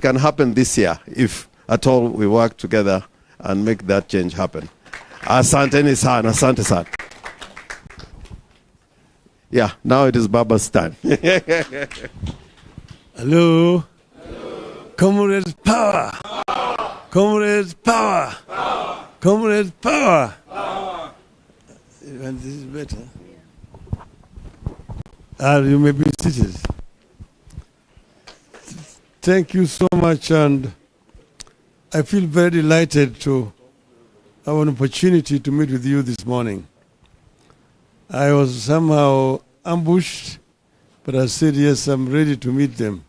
can happen this year if at all we work together and make that change happen. Asanteni sana, asante sana. Yeah, now it is Baba's time. Hello. Comrades power. Comrades power. Comrades power. And this is better. You may be seated. Thank you so much, and I feel very delighted to have an opportunity to meet with you this morning. I was somehow ambushed, but I said, yes, I'm ready to meet them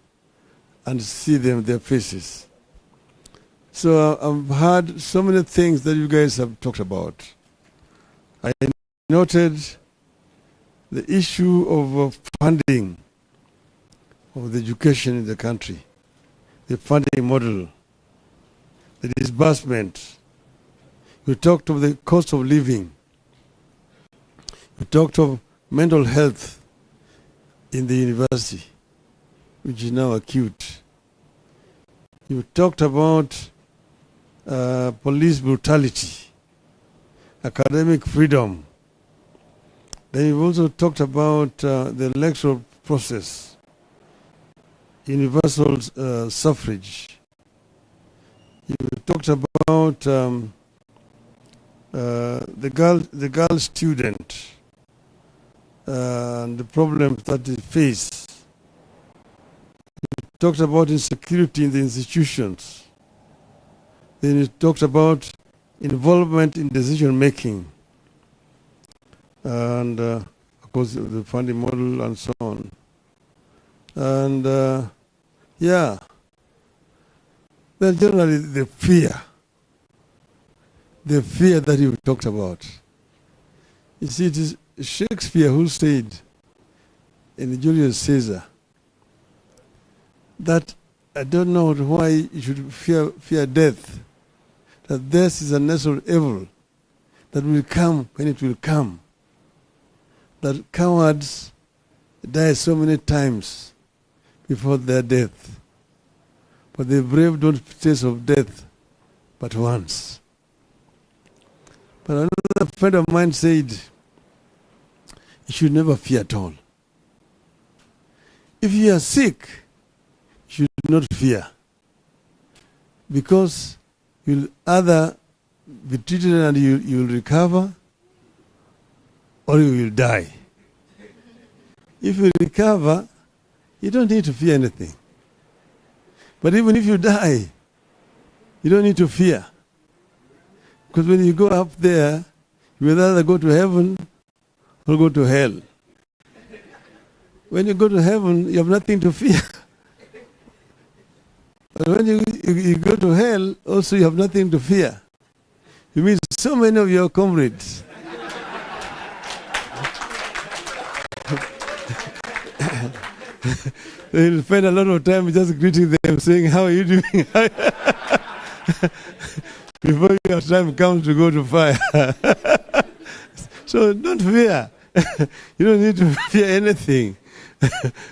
and see them, their faces. So I've heard so many things that you guys have talked about. I noted the issue of funding of the education in the country, the funding model, the disbursement. You talked of the cost of living. You talked of mental health in the university, which is now acute. You talked about police brutality, academic freedom. Then you've also talked about the electoral process, universal suffrage. You talked about the girl student and the problems that they face. You talked about insecurity in the institutions. Then you talked about involvement in decision making, and of course the funding model and so on. And yeah, then generally the fear that you talked about. You see, it is Shakespeare who said in Julius Caesar that I don't know why you should fear death, that death is a natural evil that will come when it will come, that cowards die so many times before their death, but the brave don't taste of death but once. But another friend of mine said, you should never fear at all. If you are sick, you should not fear, because you'll either be treated and you'll recover, or you will die. If you recover, you don't need to fear anything. But even if you die, you don't need to fear. Because when you go up there, you will either go to heaven or go to hell. When you go to heaven, you have nothing to fear. But when you go to hell, also you have nothing to fear. You meet so many of your comrades. You'll spend a lot of time just greeting them, saying, how are you doing? Before your time comes to go to fire. So don't fear. You don't need to fear anything.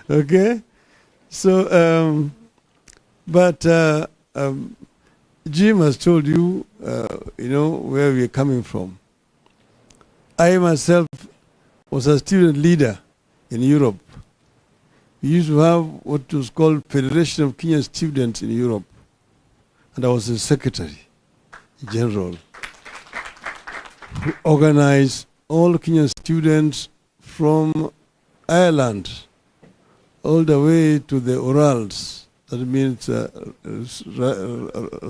Okay? So, but Jim has told you, where we are coming from. I myself was a student leader in Europe. We used to have what was called Federation of Kenyan Students in Europe. And I was the secretary general who organized all Kenyan students from Ireland all the way to the Urals. That means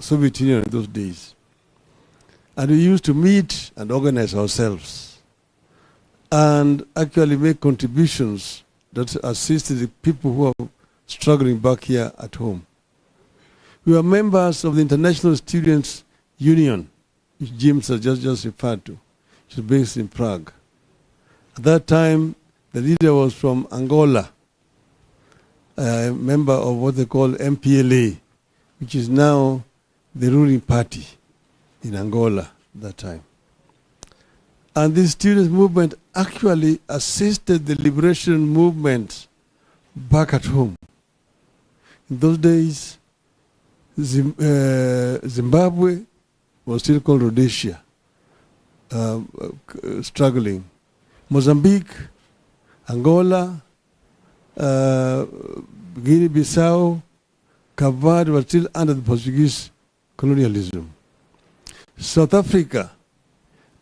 Soviet Union in those days. And we used to meet and organize ourselves and actually make contributions that assisted the people who are struggling back here at home. We were members of the International Students' Union, which James has just referred to, which is based in Prague. At that time, the leader was from Angola, a member of what they call MPLA, which is now the ruling party in Angola at that time. And this students' movement actually assisted the liberation movement back at home. In those days, Zimbabwe was still called Rhodesia, struggling. Mozambique, Angola, Guinea-Bissau, Cape Verde were still under the Portuguese colonialism. South Africa,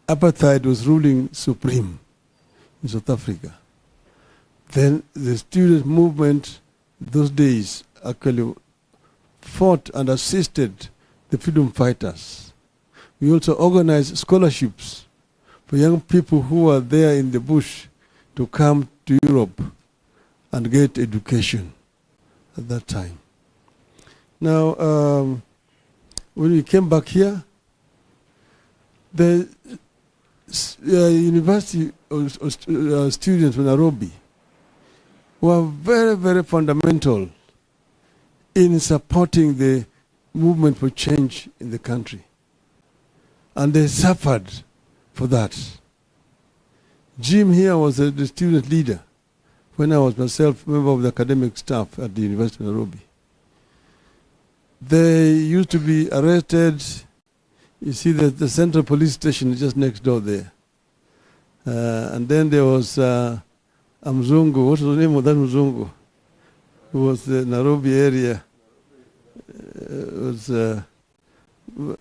apartheid was ruling supreme in South Africa. Then the student movement those days actually fought and assisted the freedom fighters. We also organized scholarships for young people who were there in the bush to come to Europe and get education at that time. Now, when we came back here, the university students in Nairobi were very, very fundamental in supporting the movement for change in the country. And they suffered for that. Jim here was the student leader when I was myself member of the academic staff at the University of Nairobi. They used to be arrested. You see that the central police station is just next door there. And then there was Mzungu. What was the name of that Mzungu? Who was the Nairobi area.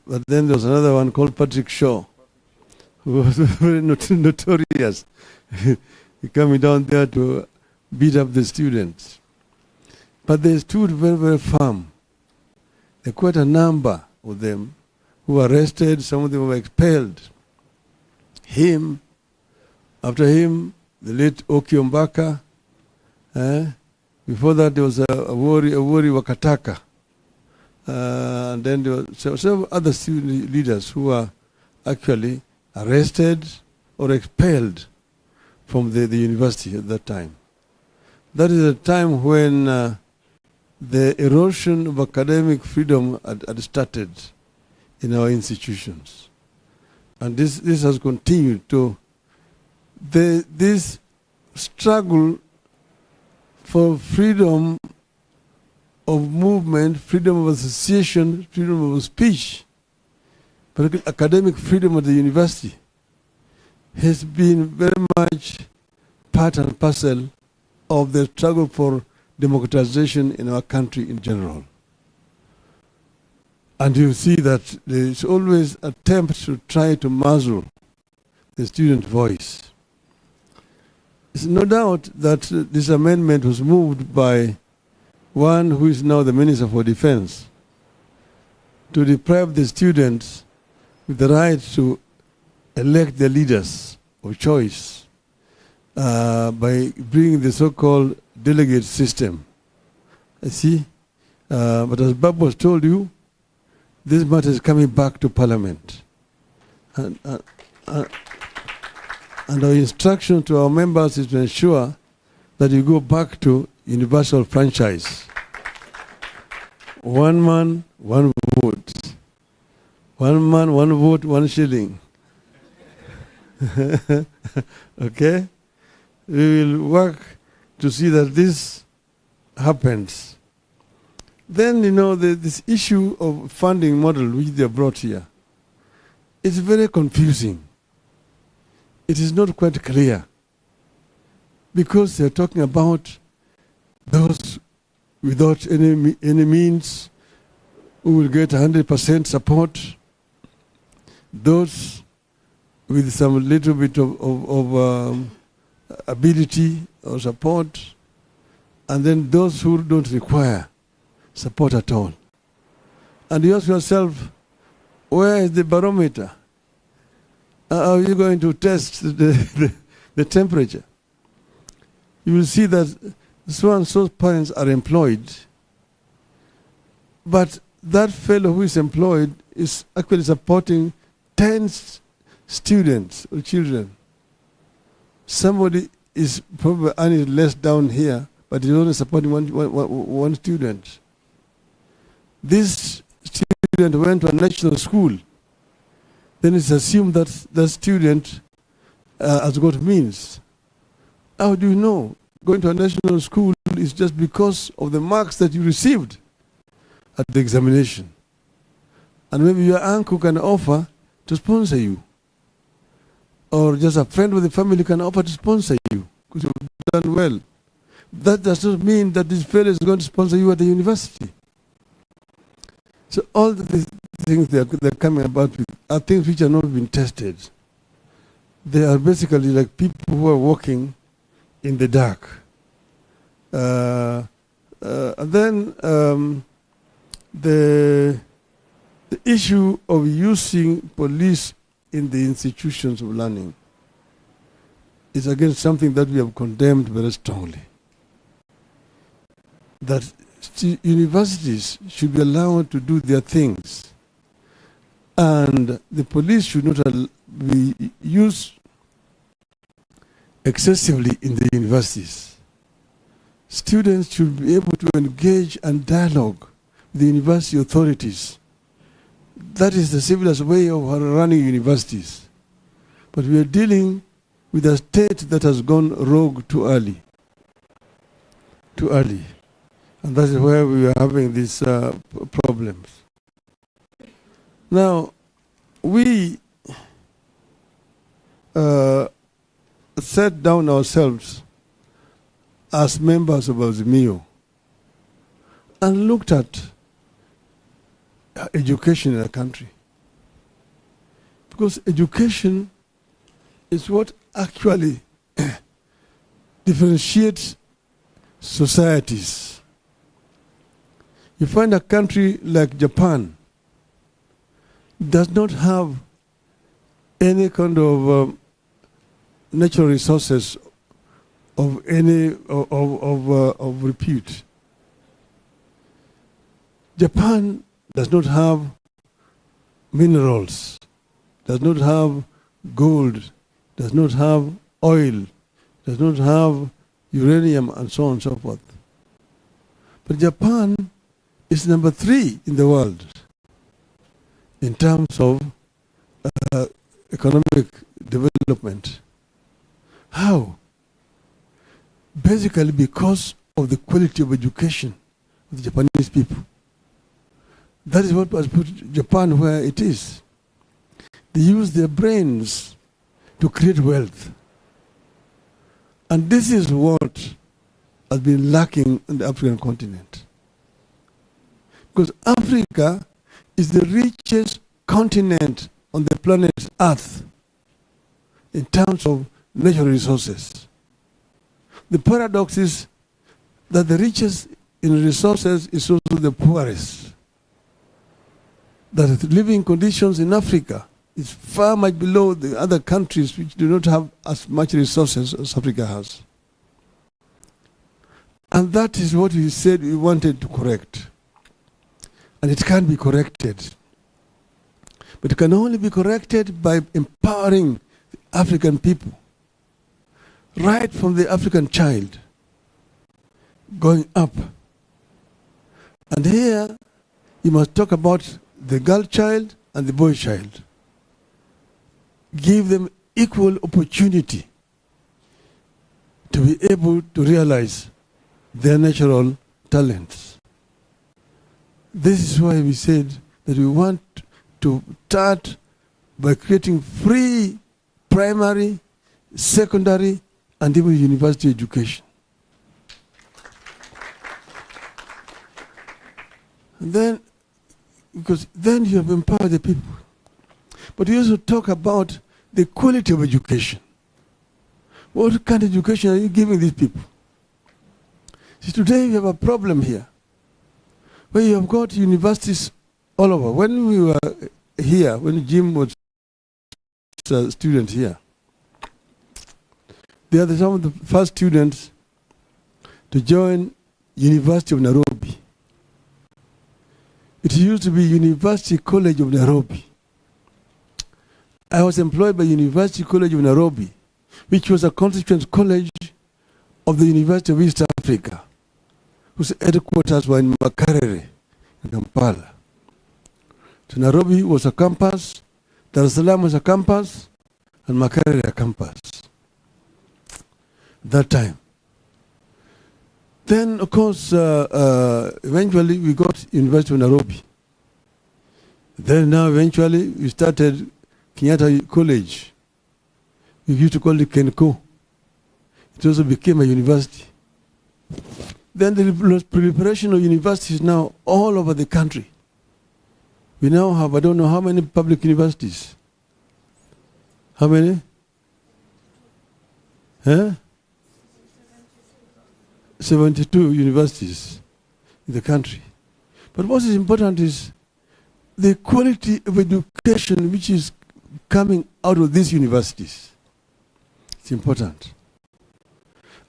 But then there was another one called Patrick Shaw, who was very notorious, coming down there to beat up the students. But they stood very, very firm. There were quite a number of them who were arrested, some of them were expelled. After him, the late Oki Ombaka. Before that, there was a Wori Wakataka. And then there were several other student leaders who were actually arrested or expelled from the university at that time. That is a time when the erosion of academic freedom had started in our institutions. And this has continued to this struggle for freedom of movement, freedom of association, freedom of speech, particularly academic freedom at the university, has been very much part and parcel of the struggle for democratization in our country in general. And you see that there is always attempt to try to muzzle the student voice. There's no doubt that this amendment was moved by one who is now the Minister for Defense to deprive the students with the right to elect their leaders of choice by bringing the so-called delegate system. I see. But as Bob has told you, this matter is coming back to Parliament. And our instruction to our members is to ensure that you go back to universal franchise. One man, one vote. One man, one vote, 1 shilling. Okay? We will work to see that this happens. Then, this issue of funding model which they brought here, it's very confusing. It is not quite clear because they're talking about those without any means who will get 100% support, those with some little bit of ability or support, and then those who don't require support at all. And you ask yourself, where is the barometer? Are you going to test the temperature? You will see that so and so's parents are employed, but that fellow who is employed is actually supporting 10 students or children. Somebody is probably earning less down here, but is only supporting one student. This student went to a national school. Then it's assumed that the student has got means. How do you know? Going to a national school is just because of the marks that you received at the examination. And maybe your uncle can offer to sponsor you. Or just a friend with the family can offer to sponsor you because you've done well. That does not mean that this fellow is going to sponsor you at the university. So all these things they're coming about with are things which are not been tested. They are basically like people who are walking in the dark. And then the issue of using police in the institutions of learning is again something that we have condemned very strongly. That universities should be allowed to do their things, and the police should not be used excessively in the universities. Students should be able to engage and dialogue with the university authorities. That is the civilized way of running universities. But we are dealing with a state that has gone rogue too early. Too early. And that is where we are having these problems. Now, we sat down ourselves as members of Azimio and looked at education in a country. Because education is what actually differentiates societies. You find a country like Japan does not have any kind of natural resources of any of repute. Japan does not have minerals, does not have gold, does not have oil, does not have uranium, and so on and so forth. But Japan is number 3 in the world in terms of economic development. How? Basically because of the quality of education of the Japanese people. That is what has put Japan where it is. They use their brains to create wealth. And this is what has been lacking in the African continent. Because Africa is the richest continent on the planet Earth in terms of natural resources. The paradox is that the richest in resources is also the poorest. That the living conditions in Africa is far much below the other countries which do not have as much resources as Africa has. And that is what we said we wanted to correct. And it can be corrected. But it can only be corrected by empowering the African people. Right from the African child going up. And here you must talk about the girl child and the boy child. Give them equal opportunity to be able to realize their natural talents. This is why we said that we want to start by creating free primary, secondary, and even university education. And then, because then you have empowered the people. But we also talk about the quality of education. What kind of education are you giving these people? See, today we have a problem here, where you have got universities all over. When we were here, when Jim was a student here, they are some of the first students to join University of Nairobi. It used to be University College of Nairobi. I was employed by University College of Nairobi, which was a constituent college of the University of East Africa, whose headquarters were in Makerere, in Kampala. So Nairobi was a campus, Dar es Salaam was a campus, and Makerere a campus. That time. Then, of course, eventually we got University of Nairobi. Then now eventually we started Kenyatta College. We used to call it Kenco. It also became a university. Then the proliferation of universities now all over the country. We now have, I don't know how many public universities. How many? Huh? 72 universities in the country. But what is important is the quality of education which is coming out of these universities. It's important.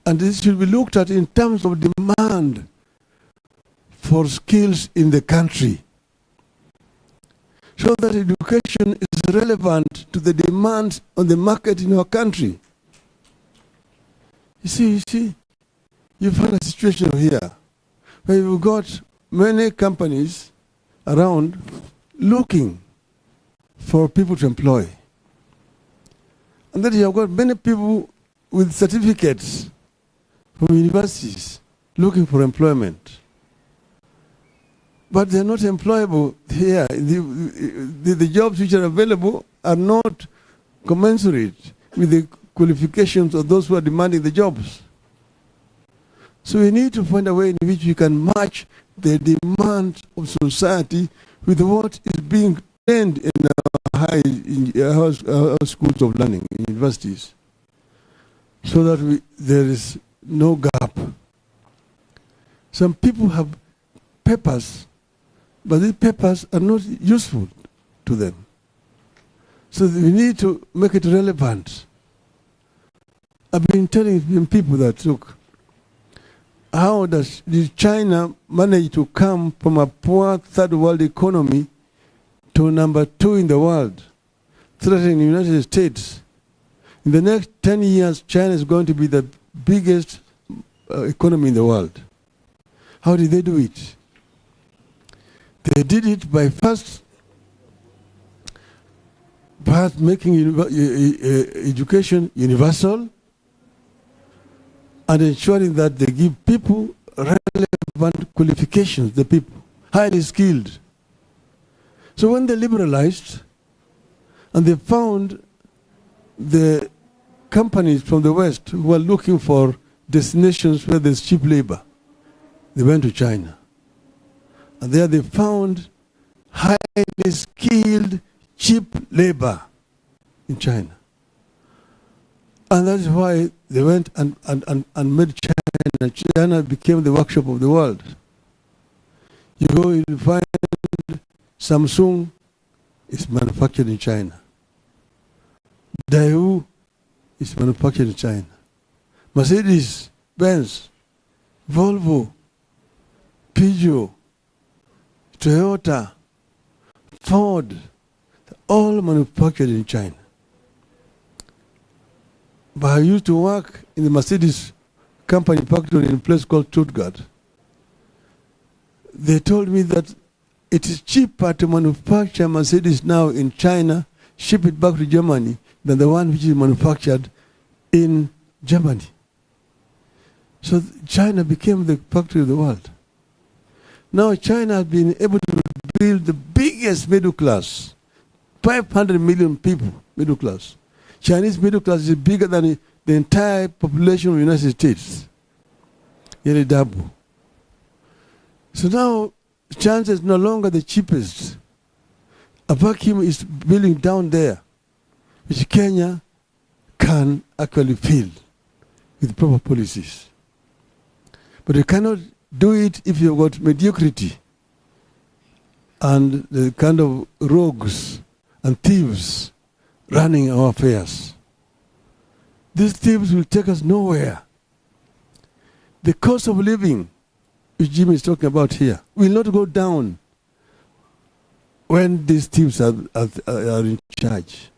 And this should be looked at in terms of demand for skills in the country. So that education is relevant to the demands on the market in our country. You see, you find a situation here where you've got many companies around looking for people to employ. And then you have got many people with certificates from universities looking for employment. But they're not employable here. The jobs which are available are not commensurate with the qualifications of those who are demanding the jobs. So we need to find a way in which we can match the demand of society with what is being trained in our schools of learning, in universities, so that there is no gap. Some people have papers, but these papers are not useful to them. So we need to make it relevant. I've been telling people that, look, how does China manage to come from a poor third world economy to number 2 in the world, threatening the United States? In the next 10 years, China is going to be the biggest economy in the world. How did they do it? They did it by first making education universal and ensuring that they give people relevant qualifications, the people, highly skilled. So when they liberalized and they found the companies from the West who were looking for destinations where there's cheap labor, they went to China. And there they found highly skilled, cheap labor in China. And that's why they went and made China. China became the workshop of the world. You go, you find Samsung is manufactured in China. Daewoo is manufactured in China. Mercedes, Benz, Volvo, Peugeot, Toyota, Ford, all manufactured in China. But I used to work in the Mercedes company factory in a place called Stuttgart. They told me that it is cheaper to manufacture Mercedes now in China, ship it back to Germany, than the one which is manufactured in Germany. So China became the factory of the world. Now China has been able to build the biggest middle class, 500 million people, middle class. Chinese middle class is bigger than the entire population of the United States. Nearly double. So now China is no longer the cheapest. A vacuum is building down there, which Kenya can actually fill with proper policies. But you cannot do it if you've got mediocrity and the kind of rogues and thieves running our affairs. These thieves will take us nowhere. The cost of living, which Jim is talking about here, will not go down when these thieves are in charge.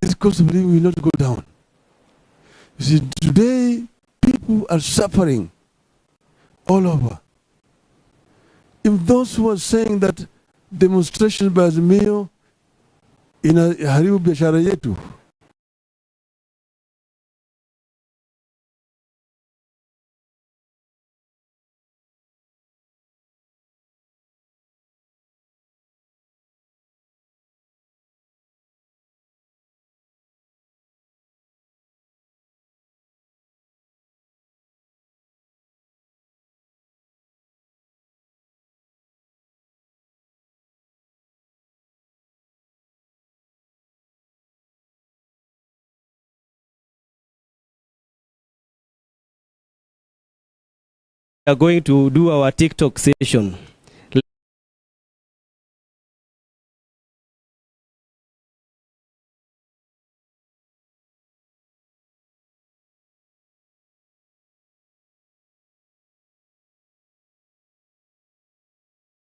This cost of living will not go down. You see, today, people are suffering all over. If those who are saying that demonstrations by Azimio inaharibu biashara yetu, are going to do our TikTok session.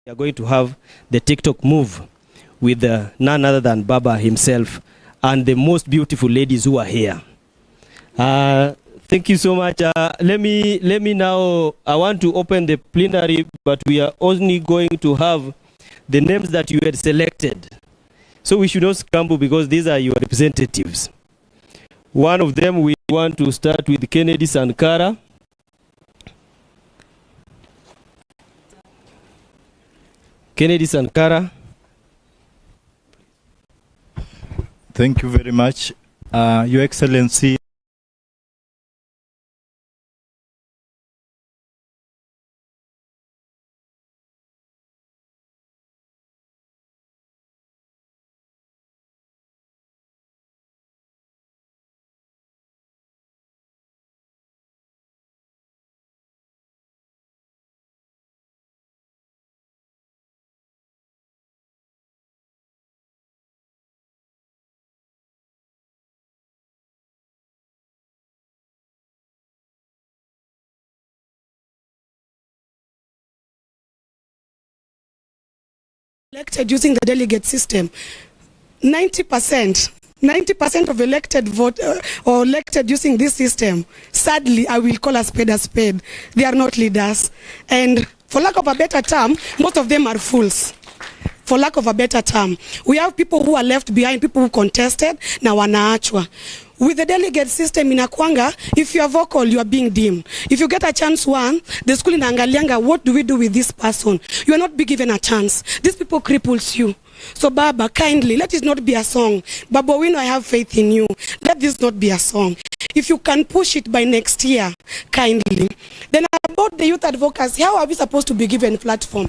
We are going to have the TikTok move with none other than Baba himself and the most beautiful ladies who are here. Thank you so much. Let me now, I want to open the plenary, but we are only going to have the names that you had selected. So we should not scramble because these are your representatives. One of them, we want to start with Kennedy Sankara. Kennedy Sankara. Thank you very much, Your Excellency. Elected using the delegate system, 90% of elected vote or elected using this system, sadly, I will call a spade a spade. They are not leaders. And for lack of a better term, most of them are fools. For lack of a better term, we have people who are left behind, people who contested, na wanaachwa. With the delegate system inakwanga, if you are vocal, you are being deemed. If you get a chance one, the school inaangalianga, what do we do with this person? You are not be given a chance. These people cripples you. So Baba, kindly, let it not be a song. Baba Owino, I have faith in you. Let this not be a song. If you can push it by next year, kindly. Then about the youth advocacy, how are we supposed to be given platform?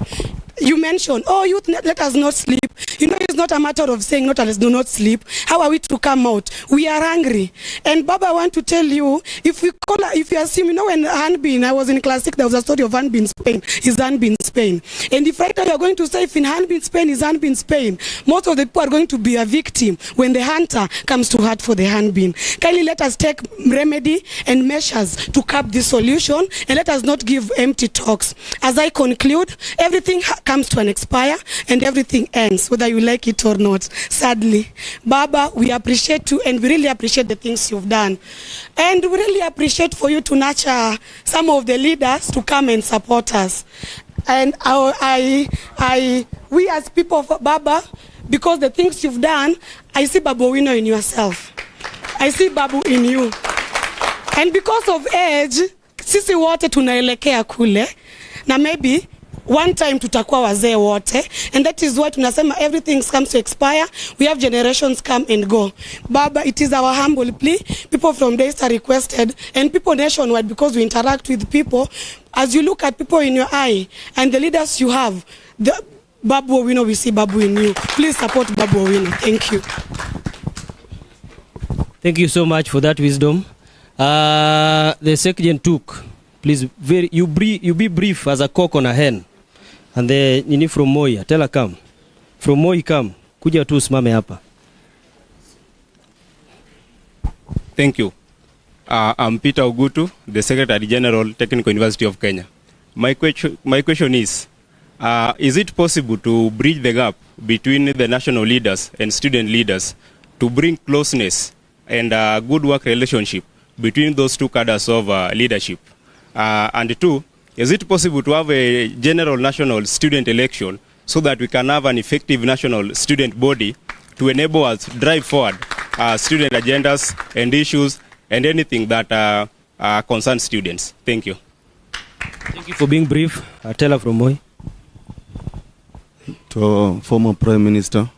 You mentioned, oh, youth, let us not sleep. You know, it's not a matter of saying, let us do not sleep. How are we to come out? We are hungry. And Baba, I want to tell you, if you assume, you know, when Hanbin, I was in class 6, there was a story of Hanbin Spain, is Hanbin Spain. And if right now you're going to say, if in Hanbin Spain is Hanbin Spain, most of the people are going to be a victim when the hunter comes to hunt for the Hanbin. Kindly let us take remedy and measures to curb this solution, and let us not give empty talks. As I conclude, everything comes to an expire and everything ends, whether you like it or not, sadly. Baba, we appreciate you and we really appreciate the things you've done. And we really appreciate for you to nurture some of the leaders to come and support us. And we as people of Baba, because the things you've done, I see Baba Owino in yourself. I see Babu in you. And because of age, sisi wote tunaelekea kule, na maybe one time tutakuwa wazee wote, and that is why tunasema everything comes to expire. We have generations come and go. Baba, it is our humble plea. People from the East are requested, and people nationwide, because we interact with people. As you look at people in your eye and the leaders you have, the Babu Owino, we see Babu in you. Please support Babu Owino. Thank you. Thank you so much for that wisdom. The second took, please, you be brief as a cock on a hen. And the nini from Moi, tell her come. From Moi come. Kuja tu simame hapa. Thank you. I'm Peter Ogutu, the Secretary General, Technical University of Kenya. My question is it possible to bridge the gap between the national leaders and student leaders to bring closeness and good work relationship between those two cadres of leadership? And two, is it possible to have a general national student election so that we can have an effective national student body to enable us to drive forward student agendas and issues and anything that concerns students? Thank you. Thank you for being brief. Tell her from Moi. To former Prime Minister,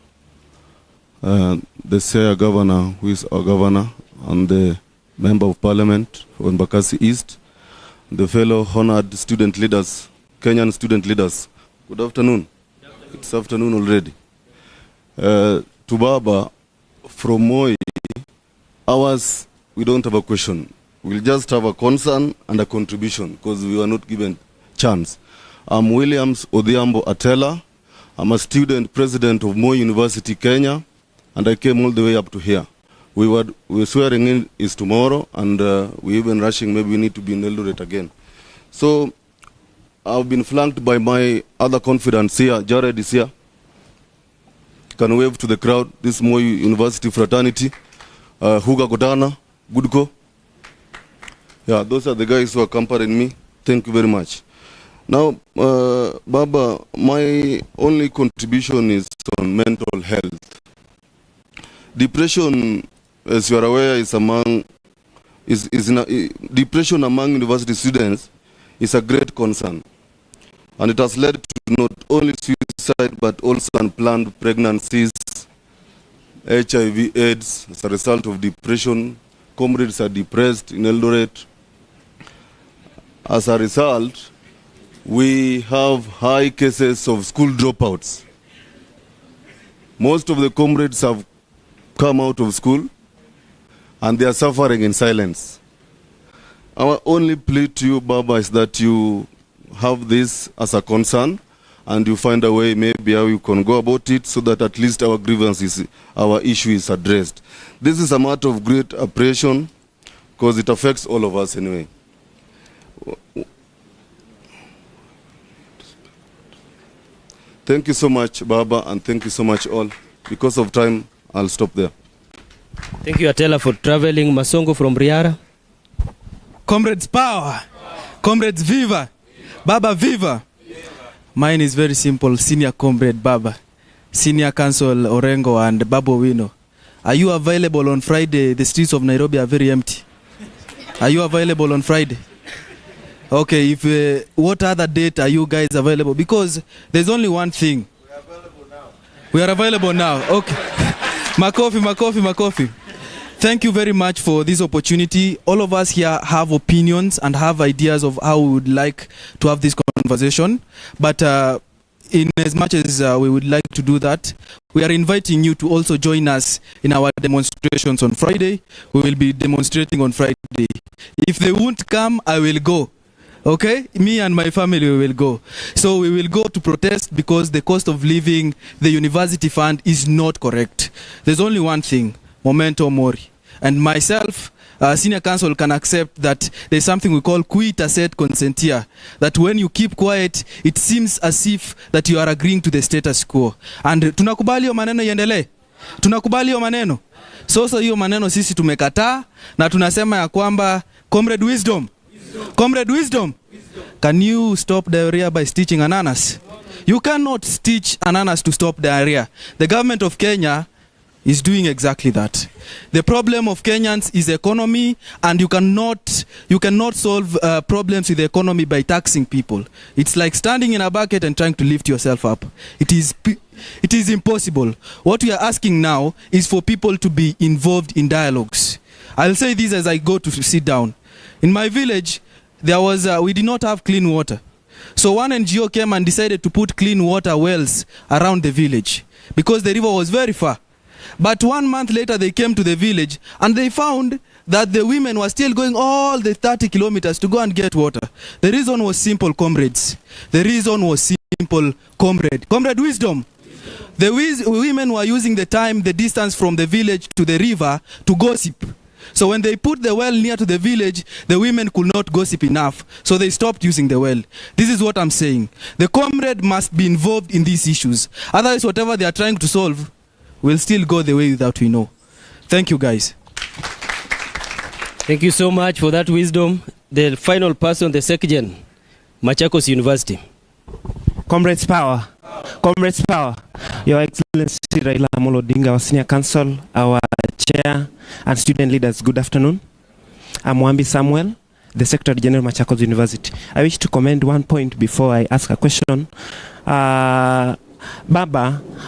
the Sir Governor, who is our Governor, and the Member of Parliament for Embakasi East, the fellow honored student leaders, Kenyan student leaders. Good afternoon. It's afternoon already. To Baba, from Moi, ours, we don't have a question. We'll just have a concern and a contribution because we were not given chance. I'm Williams Odhiambo Atela. I'm a student president of Moi University, Kenya, and I came all the way up to here. We're swearing in is tomorrow, and we're even rushing. Maybe we need to be in Eldoret again. So I've been flanked by my other confidants here. Jared is here. Can wave to the crowd. This Moi University fraternity. Huga Godana, Goodko. Yeah, those are the guys who are accompanying me. Thank you very much. Now, Baba, my only contribution is on mental health. Depression, as you are aware, depression among university students is a great concern. And it has led to not only suicide, but also unplanned pregnancies, HIV, AIDS, as a result of depression. Comrades are depressed in Eldoret. As a result, we have high cases of school dropouts. Most of the comrades have come out of school and they are suffering in silence. Our only plea to you, Baba, is that you have this as a concern and you find a way maybe how you can go about it so that at least our grievances, our issue is addressed. This is a matter of great appreciation because it affects all of us anyway. Thank you so much, Baba, and thank you so much all. Because of time, I'll stop there. Thank you, Atela, for traveling. Masongo from Riara. Comrades power. Comrades viva. Baba viva. Mine is very simple. Senior comrade Baba. Senior Council Orengo and Babo Wino. Are you available on Friday? The streets of Nairobi are very empty. Are you available on Friday? Okay, if what other date are you guys available? Because there's only one thing. We are available now. We are available now. Okay. Makofi. Thank you very much for this opportunity. All of us here have opinions and have ideas of how we would like to have this conversation. But in as much as we would like to do that, we are inviting you to also join us in our demonstrations on Friday. We will be demonstrating on Friday. If they won't come, I will go. Okay, me and my family will go. So we will go to protest because the cost of living, the university fund is not correct. There's only one thing, memento mori. And myself, senior council can accept that there's something we call quita sed consentia. That when you keep quiet, it seems as if that you are agreeing to the status quo. And tunakubali hiyo maneno iendelee. Tunakubali hiyo maneno. Sasa hiyo maneno sisi tumekataa na tunasema ya kwamba comrade wisdom. Comrade wisdom. Can you stop diarrhea by stitching ananas? You cannot stitch ananas to stop diarrhea. The government of Kenya is doing exactly that. The problem of Kenyans is economy, and you cannot solve problems with the economy by taxing people. It's like standing in a bucket and trying to lift yourself up. It is impossible. What we are asking now is for people to be involved in dialogues. I'll say this as I go to sit down. In my village, we did not have clean water. So one NGO came and decided to put clean water wells around the village because the river was very far. But 1 month later, they came to the village and they found that the women were still going all the 30 kilometers to go and get water. The reason was simple, comrades. The reason was simple, comrade. Comrade wisdom. The women were using the distance from the village to the river to gossip. So when they put the well near to the village, the women could not gossip enough. So they stopped using the well. This is what I'm saying. The comrade must be involved in these issues. Otherwise, whatever they are trying to solve will still go the way that we know. Thank you, guys. Thank you so much for that wisdom. The final person, the Sekjen, Machakos University. Comrades power. Comrades power. Your Excellency Raila Amolo Odinga, our senior council, our chair and student leaders, good afternoon. I'm Wambi Samuel, the Secretary General Machakos University. I wish to comment one point before I ask a question. Baba,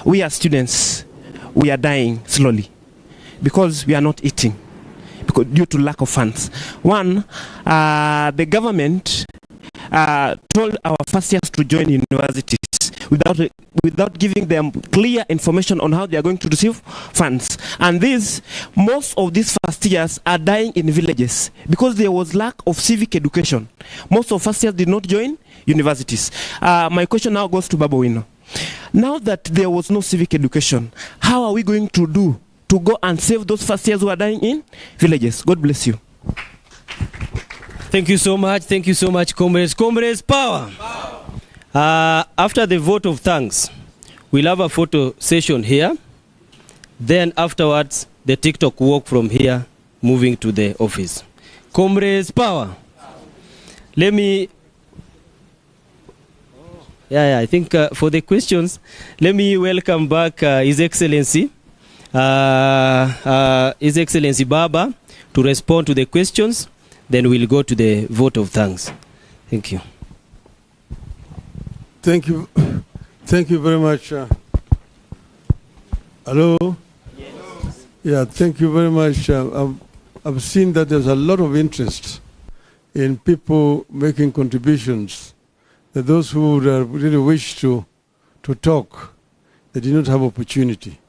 we as students, we are dying slowly because we are not eating due to lack of funds. One, the government told our first years to join universities without giving them clear information on how they are going to receive funds. And most of these first years are dying in villages because there was lack of civic education. Most of first years did not join universities. My question now goes to Baba Wino. Now that there was no civic education, how are we going to do to go and save those first years who are dying in villages? God bless you. Thank you so much. Thank you so much, comrades. Comrades, power. After the vote of thanks, we'll have a photo session here. Then afterwards, the TikTok walk from here, moving to the office. Comrades, power. Let me... I think for the questions, let me welcome back His Excellency, His Excellency Baba, to respond to the questions. Then we'll go to the vote of thanks. Thank you. Thank you. Thank you very much. Hello? Yes. Yeah, thank you very much. I've seen that there's a lot of interest in people making contributions. That those who really wish to talk, they did not have opportunity.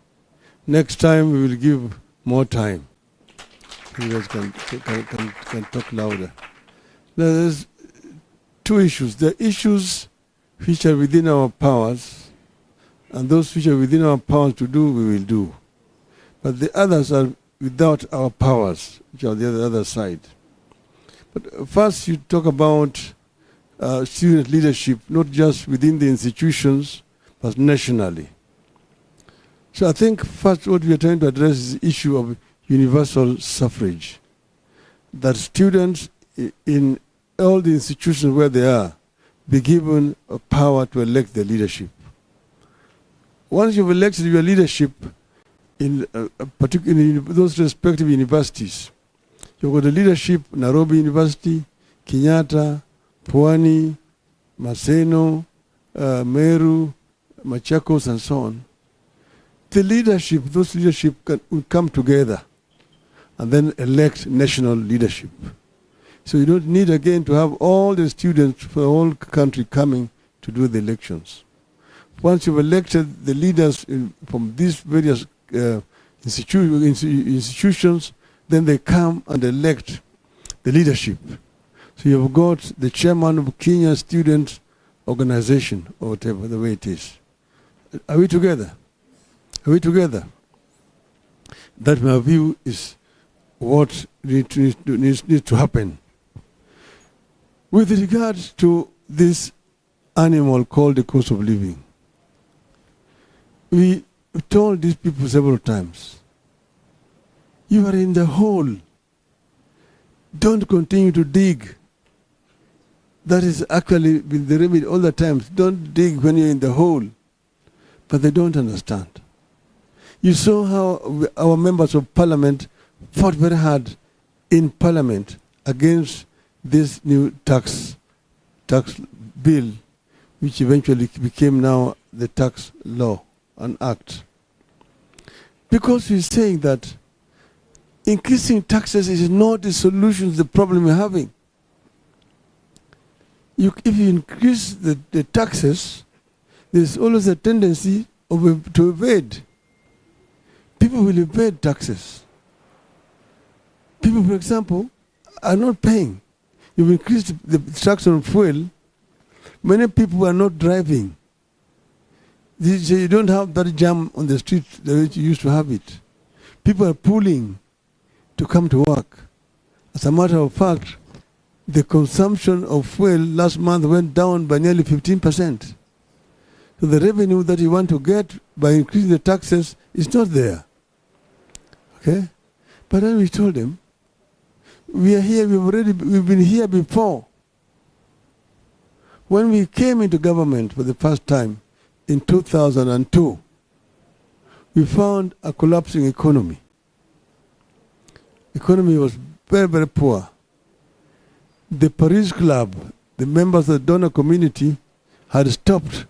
Next time we will give more time. You guys can talk louder. Now, there's two issues. The issues which are within our powers, and those which are within our powers to do, we will do. But the others are without our powers, which are the other side. But first you talk about student leadership, not just within the institutions, but nationally. So I think first what we are trying to address is the issue of universal suffrage. That students in all the institutions where they are be given a power to elect their leadership. Once you've elected your leadership in particularly those respective universities, you've got the leadership, Nairobi University, Kenyatta, Pwani, Maseno, Meru, Machakos, and so on. The leadership, those leadership will come together and then elect national leadership. So you don't need again to have all the students for the whole country coming to do the elections. Once you've elected the leaders from these various institutions, then they come and elect the leadership. So you've got the chairman of Kenyan Student Organization, or whatever the way it is. Are we together? Are we together? That, my view, is what needs to happen. With regard to this animal called the cost of living, we told these people several times, you are in the hole. Don't continue to dig. That is actually been the remedy all the times. Don't dig when you're in the hole. But they don't understand. You saw how our members of parliament fought very hard in parliament against this new tax bill, which eventually became now the tax law and act. Because we're saying that increasing taxes is not the solution to the problem we're having. If you increase the taxes, there's always a tendency to evade. People will evade taxes. People, for example, are not paying. You've increased the tax on fuel. Many people are not driving. You don't have that jam on the street the way you used to have it. People are pulling to come to work. As a matter of fact, the consumption of fuel last month went down by nearly 15%. So the revenue that you want to get by increasing the taxes is not there. Okay? But then we told them, we are here, we've been here before. When we came into government for the first time in 2002, we found a collapsing economy. Economy was very, very poor. The Paris Club, the members of the donor community, had stopped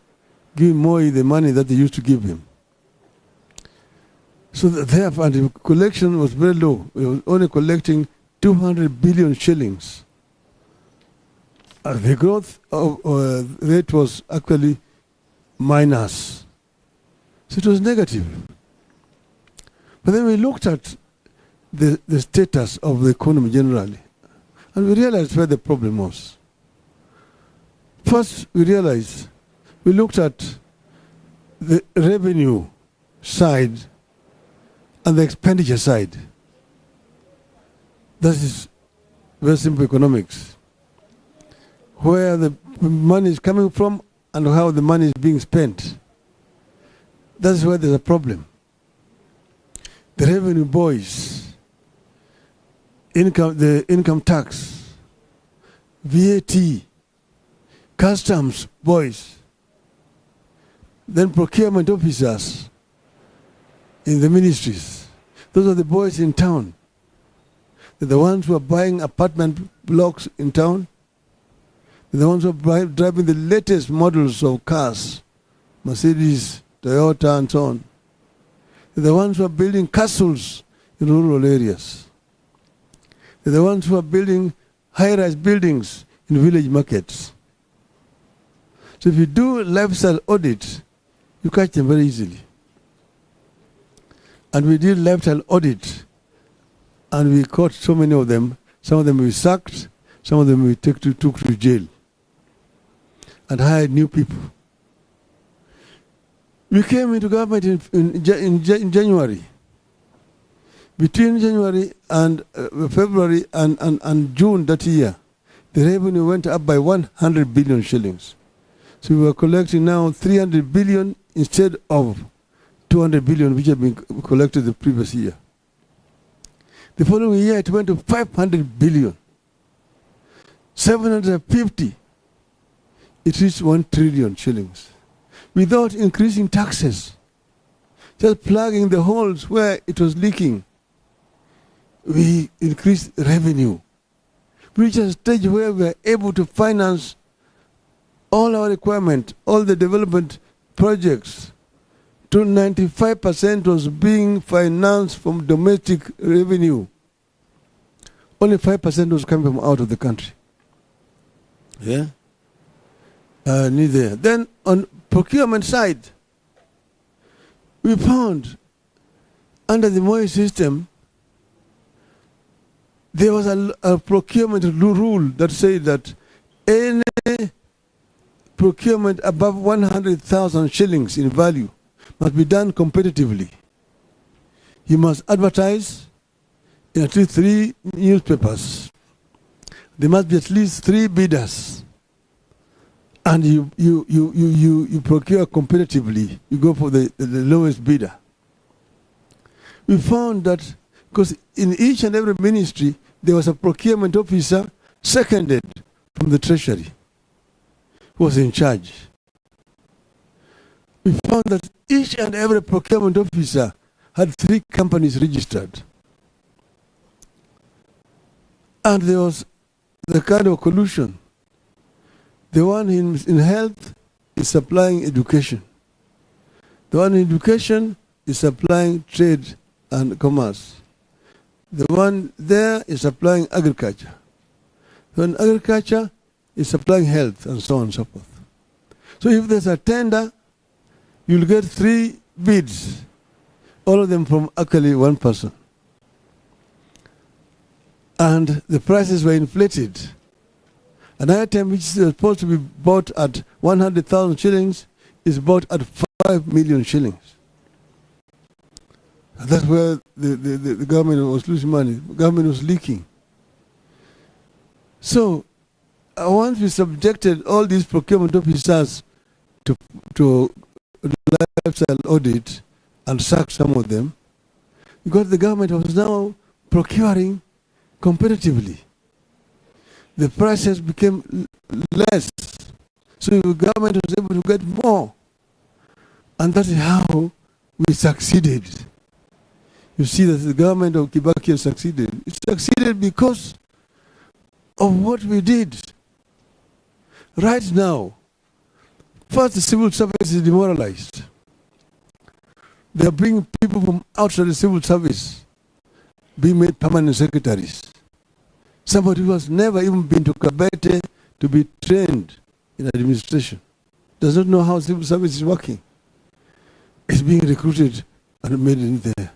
giving Moi the money that they used to give him. So therefore, the collection was very low. We were only collecting 200 billion shillings. The growth rate was actually minus. So it was negative. But then we looked at the status of the economy generally, and we realized where the problem was. First, we realized, we looked at the revenue side and the expenditure side. That is very simple economics. Where the money is coming from and how the money is being spent. That's where there's a problem. The revenue boys, the income tax, VAT, customs boys, then procurement officers in the ministries. Those are the boys in town. They're the ones who are buying apartment blocks in town. They're the ones who are driving the latest models of cars, Mercedes, Toyota, and so on. They're the ones who are building castles in rural areas. They're the ones who are building high-rise buildings in village markets. So if you do lifestyle audit, you catch them very easily. And we did lifestyle audit, and we caught so many of them. Some of them we sacked, some of them we took to jail, and hired new people. We came into government in January. Between January and February and June that year, the revenue went up by 100 billion shillings. So we were collecting now 300 billion instead of 200 billion which had been collected the previous year. The following year it went to 500 billion. 750, it reached 1 trillion shillings. Without increasing taxes, just plugging the holes where it was leaking, we increased revenue. We reached a stage where we were able to finance all our requirement, all the development projects. To 95% was being financed from domestic revenue. Only 5% was coming from out of the country. Yeah? Neither. Then on procurement side, we found under the Moi system, there was a procurement rule that said that any procurement above 100,000 shillings in value must be done competitively. You must advertise in at least 3 newspapers. There must be at least 3 bidders. And you procure competitively. You go for the lowest bidder. We found that because in each and every ministry, there was a procurement officer seconded from the treasury who was in charge. We found that each and every procurement officer had 3 companies registered. And there was the kind of collusion. The one in health is supplying education. The one in education is supplying trade and commerce. The one there is supplying agriculture. The one in agriculture is supplying health, and so on and so forth. So if there's a tender, you'll get 3 bids, all of them from actually one person. And the prices were inflated. An item which is supposed to be bought at 100,000 shillings is bought at 5 million shillings. And that's where the government was losing money. The government was leaking. So once we subjected all these procurement officers to lifestyle audit and sacked some of them, because the government was now procuring competitively. The prices became less. So the government was able to get more. And that is how we succeeded. You see that the government of Kibaki has succeeded. It succeeded because of what we did. Right now, first the civil service is demoralized. They are bringing people from outside the civil service, being made permanent secretaries. Somebody who has never even been to Kabete to be trained in administration, does not know how civil service is working, is being recruited and made in there.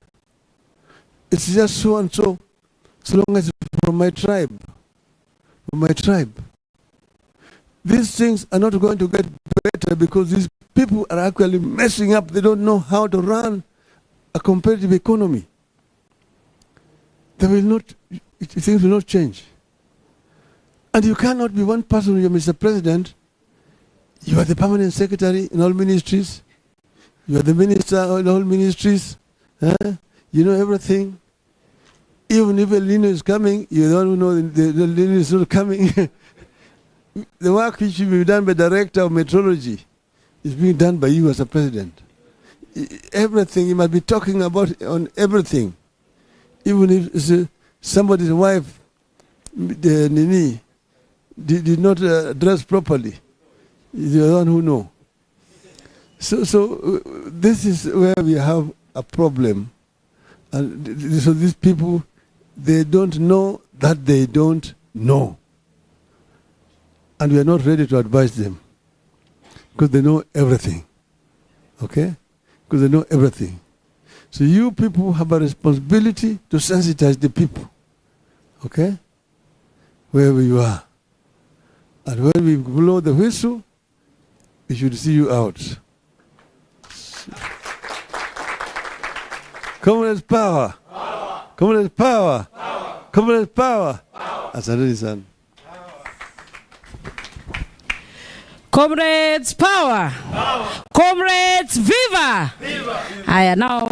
It's just so and so, so long as it's from my tribe. From my tribe. these things are not going to get better because these people are actually messing up. They don't know how to run a competitive economy. They will not, things will not change. And you cannot be one person, you're Mr. President, you are the permanent secretary in all ministries, you are the minister in all ministries, you know everything. Even if El Nino is coming, you don't know the El Nino is not coming. The work which should be done by the director of meteorology is being done by you as a president. Everything, you must be talking about on everything. Even if it's, somebody's wife, the Nini, did not dress properly, you're the one who know. So this is where we have a problem. And so these people, they don't know that they don't know. And we are not ready to advise them because they know everything. Okay? Because they know everything. So you people have a responsibility to sensitize the people. Okay? Wherever you are. And when we blow the whistle, we should see you out. Communist power. Communist power. Communist power. Asante sana. Comrades, power. Comrades, viva. Aya, now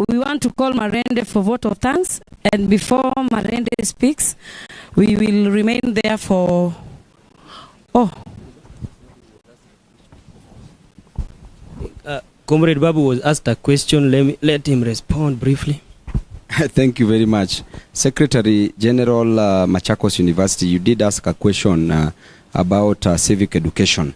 we want to call Marende for vote of thanks. And before Marende speaks, we will remain there for... Comrade Babu was asked a question. Let him respond briefly. Thank you very much. Secretary General Machakos University, you did ask a question about civic education.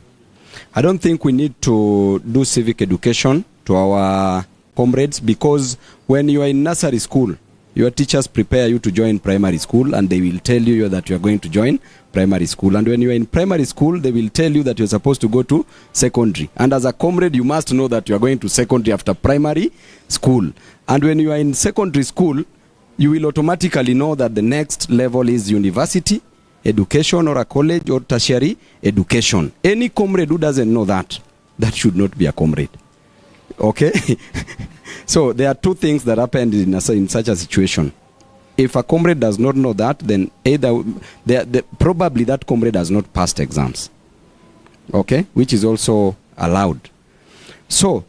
I don't think we need to do civic education to our comrades because when you are in nursery school, your teachers prepare you to join primary school and they will tell you that you are going to join primary school. And when you are in primary school, they will tell you that you are supposed to go to secondary. And as a comrade, you must know that you are going to secondary after primary school. And when you are in secondary school, you will automatically know that the next level is university education or a college or tertiary education. Any comrade who doesn't know that should not be a comrade. Okay? So there are two things that happened in such a situation. If a comrade does not know that, then either probably that comrade has not passed exams. Okay? Which is also allowed. So,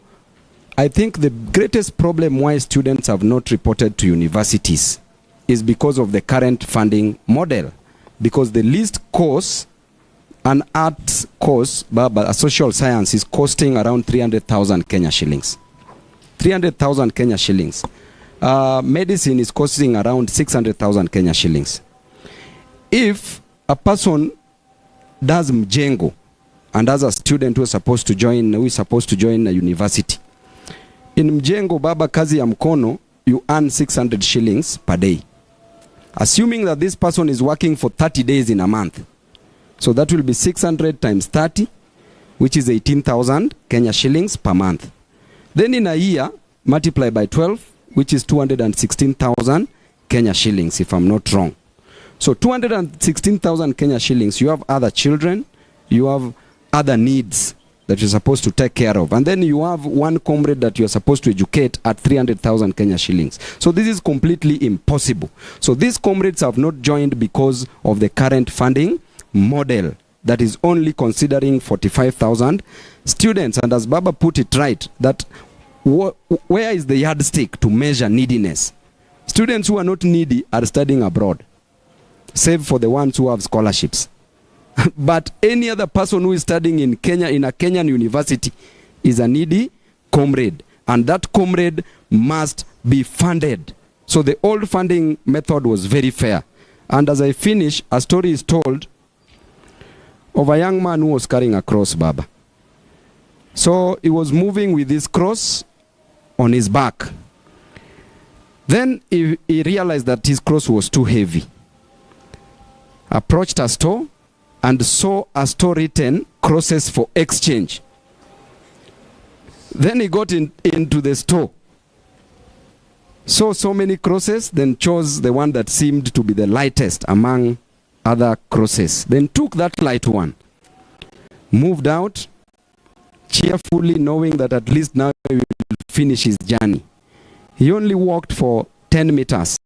I think the greatest problem why students have not reported to universities is because of the current funding model. Because the least course, an arts course, a social science is costing around 300,000 Kenya shillings. 300,000 Kenya shillings. Medicine is costing around 600,000 Kenya shillings. If a person does mjengo and as a student who is supposed to join a university, in mjengo baba kazi ya mkono, you earn 600 shillings per day. Assuming that this person is working for 30 days in a month. So that will be 600 times 30, which is 18,000 Kenya shillings per month. Then in a year, multiply by 12, which is 216,000 Kenya shillings, if I'm not wrong. So 216,000 Kenya shillings, you have other children, you have other needs that you're supposed to take care of. And then you have one comrade that you're supposed to educate at 300,000 Kenya shillings. So this is completely impossible. So these comrades have not joined because of the current funding model that is only considering 45,000 students. And as Baba put it right, that where is the yardstick to measure neediness? Students who are not needy are studying abroad, save for the ones who have scholarships. But any other person who is studying in Kenya, in a Kenyan university, is a needy comrade. And that comrade must be funded. So the old funding method was very fair. And as I finish, a story is told of a young man who was carrying a cross, Baba. So he was moving with this cross on his back. Then he realized that his cross was too heavy. Approached a store and saw a store written crosses for exchange. Then he got into the store, saw so many crosses, then chose the one that seemed to be the lightest among other crosses. Then took that light one. moved out cheerfully, knowing that at least now he will finish his journey. He only walked for 10 meters.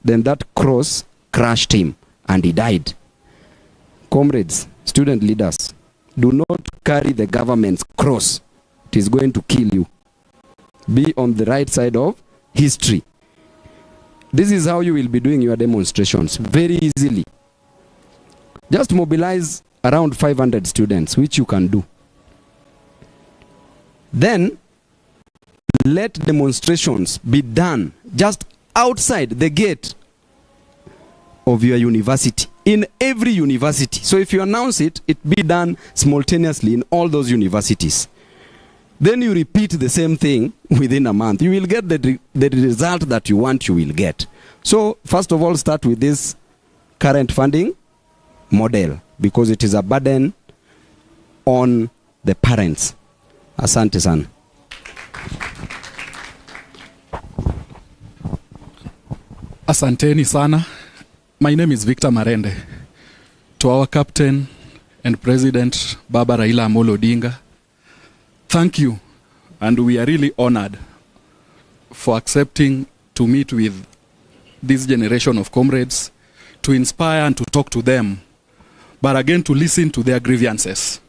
Then that cross crushed him and he died. Comrades, student leaders, do not carry the government's cross. It is going to kill you. Be on the right side of history. This is how you will be doing your demonstrations, very easily. Just mobilize around 500 students, which you can do. Then, let demonstrations be done just outside the gate of your university, in every university. So if you announce it, it be done simultaneously in all those universities. Then you repeat the same thing within a month. You will get the result that you want, you will get. So first of all, start with this current funding model, because it is a burden on the parents. Asante sana. Asanteni sana. My name is Victor Marende. To our captain and president, Baba Raila Amolo Odinga, thank you. And we are really honored for accepting to meet with this generation of comrades, to inspire and to talk to them, but again to listen to their grievances.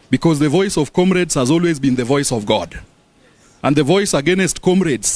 Because the voice of comrades has always been the voice of God. And the voice against comrades